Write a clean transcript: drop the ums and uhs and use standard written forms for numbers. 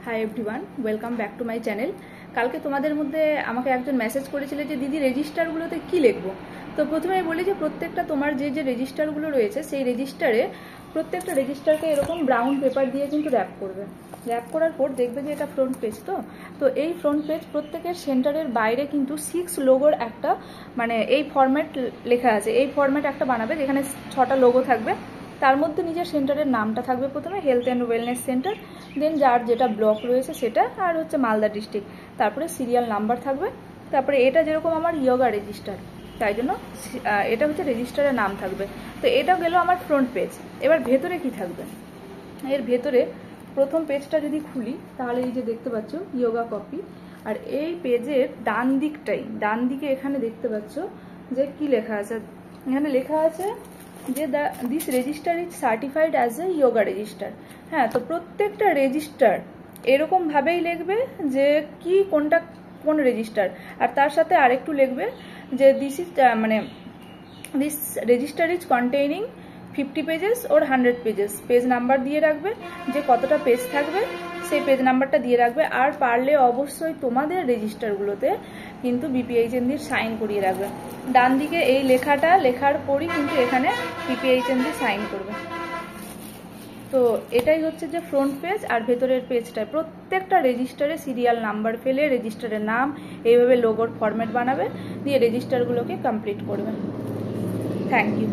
Hi everyone, welcome back to my channel. কালকে তোমাদের মধ্যে আমাকে একজন মেসেজ করেছিল যে দিদি রেজিস্টারগুলোতে কি লিখবো। তো প্রথমেই বলি যে প্রত্যেকটা তোমার যে যে রেজিস্টারগুলো রয়েছে সেই রেজিস্টারে প্রত্যেকটা রেজিস্টারকে এরকম ব্রাউন পেপার দিয়ে কিন্তু র্যাপ করবে। র্যাপ করার পর দেখবে যে এটা ফ্রন্ট পেজ। তো এই ফ্রন্ট পেজ প্রত্যেকের সেন্টারের বাইরে কিন্তু 6 লোগোর একটা মানে এই ফরম্যাট লেখা আছে। এই ফরম্যাট একটা বানাবে যেখানে 6টা লোগো থাকবে। তার মধ্যে নিজের সেন্টারের নামটা থাকবে প্রথমে হেলথ অ্যান্ড ওয়েলনেস সেন্টার, দেন যার যেটা ব্লক রয়েছে সেটা, আর হচ্ছে মালদা ডিস্ট্রিক্ট, তারপরে সিরিয়াল নাম্বার থাকবে। তারপরে এটা যেরকম আমার ইয়োগা রেজিস্টার, তাই জন্য এটা হচ্ছে রেজিস্টারের নাম থাকবে। তো এটা গেল আমার ফ্রন্ট পেজ। এবার ভেতরে কি থাকবে, এর ভেতরে প্রথম পেজটা যদি খুলি তাহলে এই যে দেখতে পাচ্ছ ইয়োগা কপি। আর এই পেজের ডান দিকে এখানে দেখতে পাচ্ছ যে কি লেখা আছে। এখানে লেখা আছে যে this register is certified as a yoga register. হ্যাঁ, তো প্রত্যেকটা রেজিস্টার এরকমভাবেই লিখবে যে কি কোন রেজিস্টার, আর তার সাথে আরেকটু লিখবে যে this register is containing 50 pages or 100 pages. Page number দিয়ে রাখবে, যে কতটা পেজ থাকবে সেই পেজ নাম্বারটা দিয়ে রাখবে। আর পারলে অবশ্যই তোমাদের রেজিস্টারগুলোতে কিন্তু বিপিএইচএনডির সাইন করিয়ে রাখবে। ডান দিকে এই লেখাটা লেখার পরই কিন্তু এখানে বিপিএইচএনডি সাইন করবে। তো এটাই হচ্ছে যে ফ্রন্ট পেজ। আর ভেতরের পেজটায় প্রত্যেকটা রেজিস্টারে সিরিয়াল নাম্বার ফেলে রেজিস্টারের নাম এইভাবে লোগোর ফরম্যাট বানাবে, দিয়ে রেজিস্টারগুলোকে কমপ্লিট করবে। Thank you.